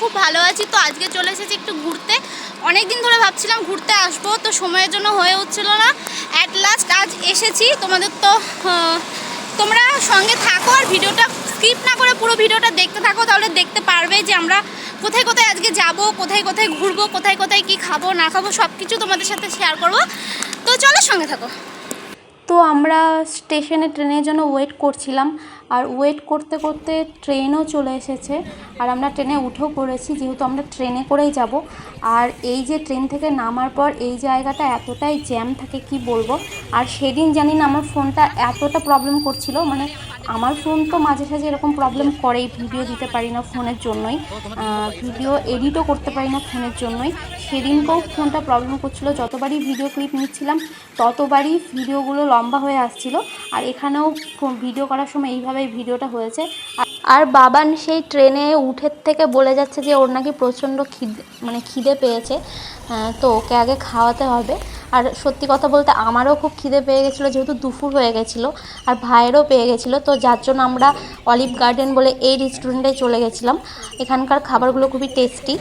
খুব ভালো আছি। তো আজকে চলে এসেছি একটু ঘুরতে। অনেক দিন ধরে ভাবছিলাম ঘুরতে আসবো, তো সময়ের জন্য হয়ে উঠছিল না। অ্যাট লাস্ট আজ এসেছি। তোমাদের তো তোমরা সঙ্গে থাকো আর ভিডিওটা স্কিপ না করে পুরো ভিডিওটা দেখতে থাকো, তাহলে দেখতে পারবে যে আমরা কোথায় কোথায় আজকে যাব, কোথায় কোথায় ঘুরবো, কোথায় কোথায় কি খাবো না খাবো সব কিছু তোমাদের সাথে শেয়ার করব। তো চলো সঙ্গে থাকো। তো আমরা স্টেশনে ট্রেনের জন্য ওয়েট করছিলাম, আর ওয়েট করতে করতে ট্রেনও চলে এসেছে আর আমরা ট্রেনে উঠেও পড়েছি, যেহেতু আমরা ট্রেনে করেই যাব। আর এই যে ট্রেন থেকে নামার পর এই জায়গাটা এতটাই জ্যাম থাকে কি বলবো। আর সেদিন জানি না আমার ফোনটা এতটা প্রবলেম করছিল, মানে আমার ফোন তো মাঝে সাঝে এরকম প্রবলেম করেই, ভিডিও দিতে পারি না ফোনের জন্যই, ভিডিও এডিটও করতে পারি না ফোনের জন্যই। সেদিনকেও ফোনটা প্রবলেম করছিল, যতবারই ভিডিও ক্লিপ নিচ্ছিলাম ততবারই ভিডিওগুলো লম্বা হয়ে আসছিল। আর এখানেও ভিডিও করার সময় এইভাবেই ভিডিওটা হয়েছে। আর বাবান সেই ট্রেনে উঠের থেকে বলে যাচ্ছে যে ওর নাকি প্রচণ্ড খিদে পেয়েছে, তো ওকে আগে খাওয়াতে হবে। আর সত্যি কথা বলতে আমারও খুব খিদে পেয়ে গেছিলো, যেহেতু দুপুর হয়ে গেছিলো, আর ভাইয়েরও পেয়ে গেছিলো। তো যার জন্য আমরা অলিভ গার্ডেন বলে এই রেস্টুরেন্টে চলে গেছিলাম। এখানকার খাবারগুলো খুবই টেস্টি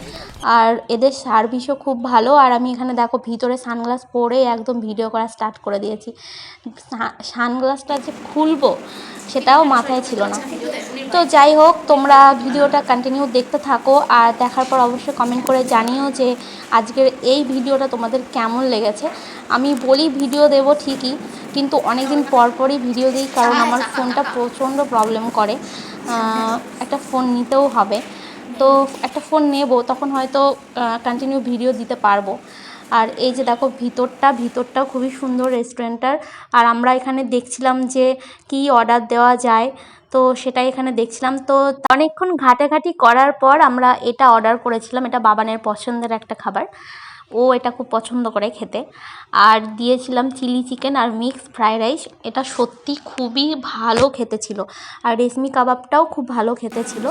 আর এদের সার্ভিসও খুব ভালো। আর আমি এখানে দেখো ভিতরে সানগ্লাস পরে একদম ভিডিও করা স্টার্ট করে দিয়েছি। সানগ্লাসটা যে খুলবো সেটাও মাথায় ছিল না। তো যাই হোক, তোমরা ভিডিওটা কন্টিনিউ দেখতে থাকো আর দেখার পর অবশ্যই কমেন্ট করে জানিও যে আজকের এই ভিডিওটা তোমাদের কেমন লেগেছে। আমি বলি ভিডিও দেব ঠিকই, কিন্তু অনেক দিন পর পরই ভিডিও দিই, কারণ আমার ফোনটা প্রচণ্ড প্রবলেম করে। একটা ফোন নিতেও হবে, তো একটা ফোন নেব, তখন হয়তো কন্টিনিউ ভিডিও দিতে পারবো। আর এই যে দেখো ভিতরটাও খুবই সুন্দর রেস্টুরেন্টটার। আর আমরা এখানে দেখছিলাম যে কি অর্ডার দেওয়া যায়, তো সেটাই এখানে দেখছিলাম। তো অনেকক্ষণ ঘাটাঘাটি করার পর আমরা এটা অর্ডার করেছিলাম। এটা বাবানের পছন্দের একটা খাবার, ও এটা খুব পছন্দ করে খেতে। আর দিয়েছিলাম চিলি চিকেন আর মিক্স ফ্রাইড রাইস। এটা সত্যি খুবই ভালো খেতে ছিল, আর রেশমি কাবাবটাও খুব ভালো খেতে ছিল।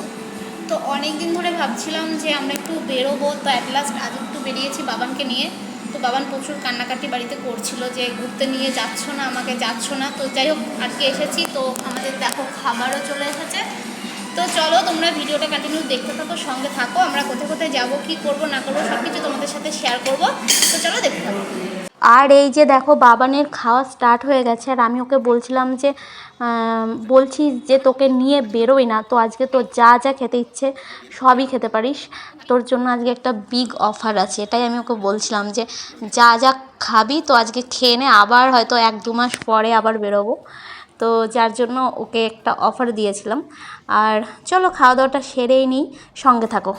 তো অনেক দিন ধরে ভাবছিলাম যে আমরা একটু বেরোবো, তো অ্যাট লাস্ট আজ একটু বেরিয়েছি বাবানকে নিয়ে। তো বাবান প্রচুর কান্নাকাটি বাড়িতে করছিল যে ঘুরতে নিয়ে যাচ্ছ না আমাকে, যাচ্ছ না। তো যাই হোক আজকে এসেছি, তো আমাদের দেখো খাবারও চলে এসেছে। তো চলো তোমরা ভিডিওটা কন্টিনিউ দেখতে থাকো, সঙ্গে থাকো। আমরা কোথায় কোথায় যাবো, কী করবো না করবো সব কিছু তোমাদের সাথে শেয়ার করবো। তো চলো দেখতে থাকো। আর এই যে দেখো বাবানের খাওয়া স্টার্ট হয়ে গেছে, আর আমি ওকে বলছিলাম যে বলছি যে তোকে নিয়ে বেরোই না, তো আজকে তোর যা যা খেতে ইচ্ছে সবই খেতে পারিস, তোর জন্য আজকে একটা বিগ অফার আছে। এটাই আমি ওকে বলছিলাম যে যা যা খাবি তো আজকে খেয়ে নে, আবার হয়তো 1-2 মাস পরে আবার বেরোবো। তো যার জন্য ওকে একটা অফার দিয়েছিলাম। আর চলো খাওয়া দাওয়াটা সেরেই নিই, সঙ্গে থাকো।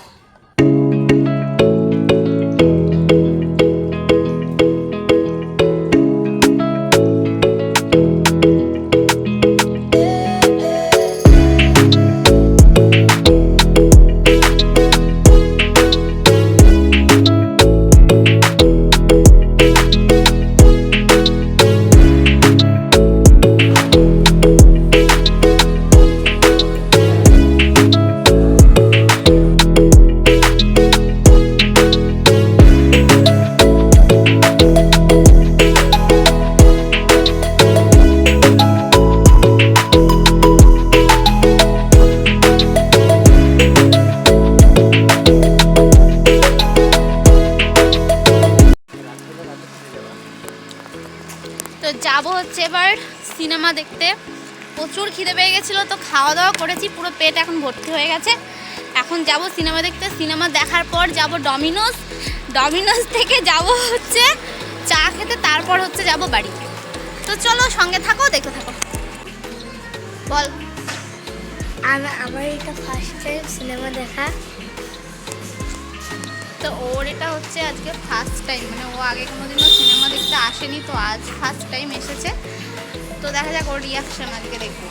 তো যাবো হচ্ছে এবার সিনেমা দেখতে। প্রচুর খিদে পেয়ে গেছিলো, তো খাওয়া দাওয়া করেছি, পুরো পেট এখন ভর্তি হয়ে গেছে। এখন যাব সিনেমা দেখতে। সিনেমা দেখার পর যাব ডমিনোজ থেকে যাব হচ্ছে চা খেতে, তারপর হচ্ছে যাব বাড়ি। তো চলো সঙ্গে থাকো, দেখতে থাকো। বল। আমার এটা ফার্স্ট টাইম সিনেমা দেখা। তো ওর এটা হচ্ছে আজকে ফার্স্ট টাইম, মানে ও আগে কোনোদিনও সিনেমা দেখতে আসেনি, তো আজ ফার্স্ট টাইম এসেছে। তো দেখা যাক ওর রিয়াকশন, আজকে দেখবো।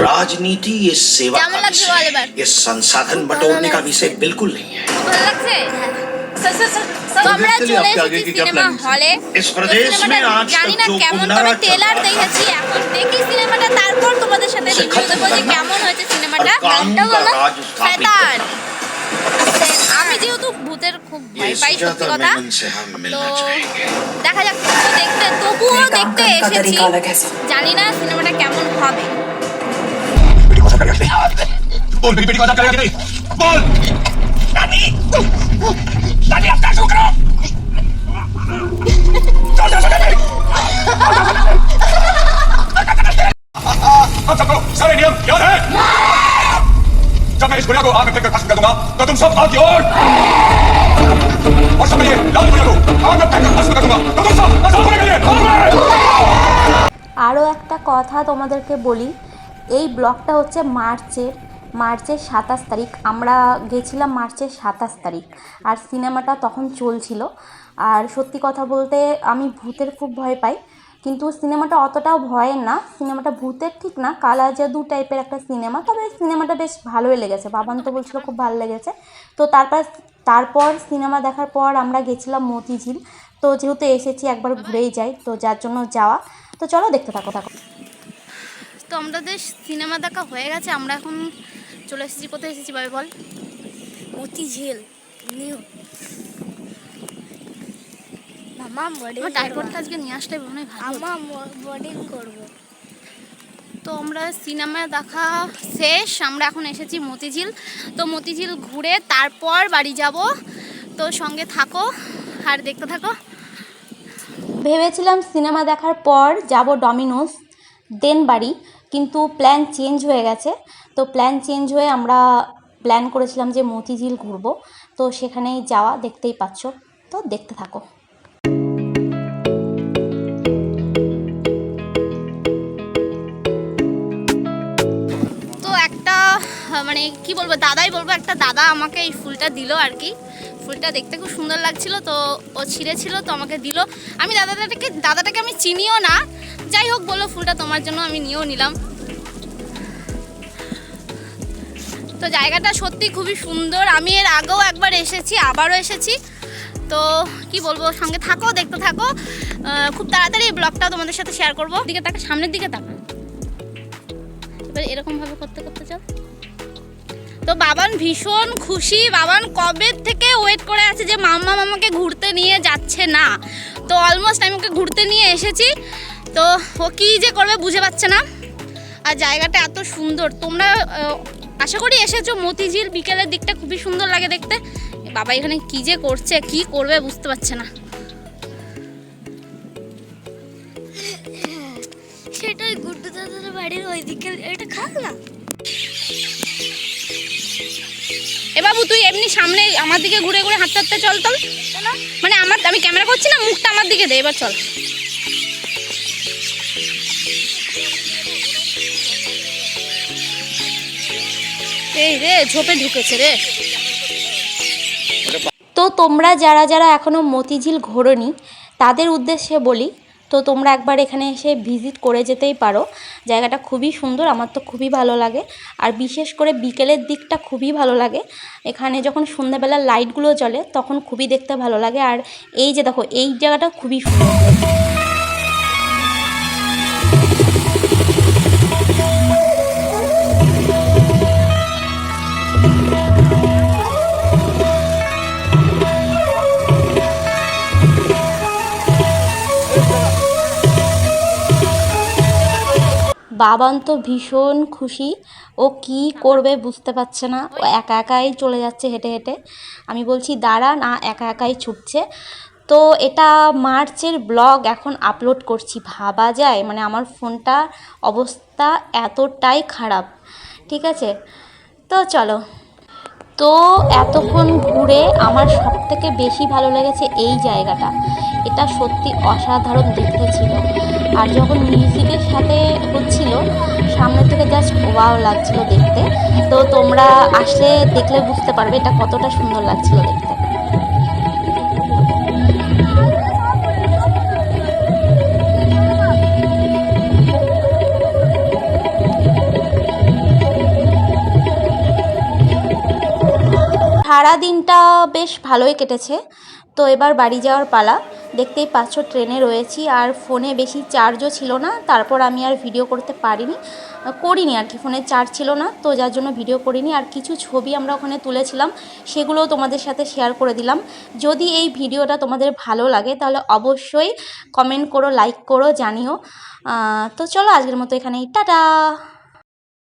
राजनीति नीति ये सेवा কেমন का লাগছে विषय বল है। এবার? ये संसाधन बटोरने का विषय बिल्कुल नहीं है। ভালো লাগছে? তো আমরা চলে এসেছি সিনেমা হলে। इस प्रदेश में आज জানি तक না जो কেমন, गुंडाराज তবে चल ট্রেলার रहा দেখেছি। এখন দেখি সিনেমাটা, তারপর তোমাদের সাথে उसे রিভিউ खत्म দেবো যে करना কেমন হয়েছে সিনেমাটা। और कानून का राज स्थापित শয়তান। करना। আমি যেহেতু ভূতের খুব ये ভয় পাই, সত্যি सुजाता কথা। मेनन से हम তো मिलना चाहेंगे। দেখা যাক, তবুও দেখতে এসেছি। জানি না সিনেমাটা কেমন হবে। बोल मेरी बेटी को आजाद करेगा कि नहीं? बोल नानी नानी आप क्या करो चल चल चल हम सबको सारे नियम याद है? जब मैं इस गुड़िया को आग में फेंक कर खत्म कर दूंगा तो तुम सब आग की ओर और सब मिलिए लाल गुड़िया को आग में फेंक कर खत्म कर दूंगा तो तुम सब आजाद होने के लिए আরও একটা কথা তোমাদেরকে বলি, এই ব্লগটা হচ্ছে মার্চের 27 তারিখ। আমরা গেছিলাম মার্চের 27 তারিখ, আর সিনেমাটা তখন চলছিল। আর সত্যি কথা বলতে আমি ভূতের খুব ভয় পাই, কিন্তু সিনেমাটা অতটাও ভয়ের না। সিনেমাটা ভূতের ঠিক না, কালা জাদু টাইপের একটা সিনেমা। তবে সিনেমাটা বেশ ভালোই লেগেছে, বাবান তো বলছিল খুব ভালো লেগেছে। তো তারপর সিনেমা দেখার পর আমরা গেছিলাম মতিঝিল। তো যেহেতু এসেছি একবার ঘুরেই যাই, তো যার জন্য যাওয়া। তো চলো দেখতে থাকো। তো আমাদের সিনেমা দেখা হয়ে গেছে। আমরা এখন চলে এসেছি, কোথায় এসেছি ভাই বল? মতিঝিল নিউ মামা বোর্ডিং আমার টাইপডটা আজকে নিয়ে আসলে মনে হয় ভালো হতো। আমা বোর্ডিং করব। তো আমরা সিনেমা দেখা শেষ, আমরা এখন এসেছি মতিঝিল। তো মতিঝিল ঘুরে তারপর বাড়ি যাব। তো সঙ্গে থাকো আর দেখতে থাকো। ভেবেছিলাম সিনেমা দেখার পর যাব ডমিনোস, দেন বাড়ি, কিন্তু প্ল্যান চেঞ্জ হয়ে গেছে। তো প্ল্যান চেঞ্জ হয়ে আমরা প্ল্যান করেছিলাম যে মতিঝিল ঘুরবো। তো সেখানেই যাওয়া, দেখতেই পাচ্ছ। তো দেখতে থাকো। তো একটা মানে কি বলবো, দাদাই বলবো, একটা দাদা আমাকে এই ফুলটা দিল আর কি। ফুলটা দেখতে খুব সুন্দর লাগছিল, তো ও ছিঁড়েছিল, তো আমাকে দিল। আমি দাদাটাকে আমি চিনিও না, যাই হোক বললো ফুলটা তোমার জন্য, আমি নিয়েও নিলাম। তো জায়গাটা সত্যি খুবই সুন্দর। আমি এর আগেও একবার এসেছি, আবারও এসেছি। তো কি বলবো, সঙ্গে থাকো, দেখতে থাকো। খুব তাড়াতাড়ি এই ব্লগটা তোমাদের সাথে শেয়ার করবো। দিকে তাকা, সামনের দিকে তাকা। এবার এরকমভাবে করতে করতে যাও। তো বাবান ভীষণ খুশি। বাবান কবে থেকে ওয়েট করে আছে যে মাম্মা মামাকে ঘুরতে নিয়ে যাচ্ছে না। তো অলমোস্ট আমি ওকে ঘুরতে নিয়ে এসেছি। তো ও কী যে করবে বুঝে পাচ্ছে না। আর জায়গাটা এত সুন্দর, তোমরা আশা করি এসেছো মতিঝিল। বিকেলের দিকটা খুবই সুন্দর লাগে দেখতে। বাবা এখানে কী যে করছে, কি করবে বুঝতে পারছে না। সেটাই গুড্ডু দাদার বাড়ির ওইদিকে, এটা খাক না। এ বাবু তুই এমনি সামনে আমার দিকে ঘুরে ঘুরে হাঁটতে হাঁটতে চল। তো মানে আমি ক্যামেরা করছি না, মুখটা আমার দিকে দে। এবার চল। এই রে ঝোপে ঢুকেছে রে। তো তোমরা যারা এখনও মতিঝিল ঘোরোনি তাদের উদ্দেশ্যে বলি, তো তোমরা একবার এখানে এসে ভিজিট করে যেতেই পারো। জায়গাটা খুবই সুন্দর, আমার তো খুবই ভালো লাগে। আর বিশেষ করে বিকেলের দিকটা খুবই ভালো লাগে। এখানে যখন সন্ধ্যাবেলা লাইটগুলো জ্বলে তখন খুবই দেখতে ভালো লাগে। আর এই যে দেখো, এই জায়গাটা খুবই সুন্দর। বাবান তো ভীষণ খুশি, ও কি করবে বুঝতে পারছে না। ও একা একাই চলে যাচ্ছে হেঁটে হেঁটে। আমি বলছি দাঁড়া, না একা একাই ছুটছে। তো এটা মার্চের ব্লগ এখন আপলোড করছি, ভাবা যায় মানে আমার ফোনটা অবস্থা এতটাই খারাপ, ঠিক আছে। তো চলো। তো এতক্ষণ ঘুরে আমার সবথেকে বেশি ভালো লেগেছে এই জায়গাটা। এটা সত্যি অসাধারণ দেখতে ছিল। আর যখন মিউজিকের সাথে হচ্ছিল সামনে থেকে জাস্ট ওয়াও লাগছিল দেখতে। তো তোমরা আসলে দেখলে বুঝতে পারবে এটা কতটা সুন্দর লাগছিল দেখতে। সারা দিনটা বেশ ভালোই কেটেছে। তো এবার বাড়ি যাওয়ার পালা। দেখতেই পাচ্ছ ট্রেনে রয়েছি, আর ফোনে বেশি চার্জও ছিল না, তারপর আমি আর ভিডিও করতে করিনি আর কি, ফোনে চার্জ ছিল না, তো যার জন্য ভিডিও করিনি। আর কিছু ছবি আমরা ওখানে তুলেছিলাম, সেগুলোও তোমাদের সাথে শেয়ার করে দিলাম। যদি এই ভিডিওটা তোমাদের ভালো লাগে তাহলে অবশ্যই কমেন্ট করো, লাইক করো, জানিও। তো চলো আজকের মতো এখানেই, টাটা।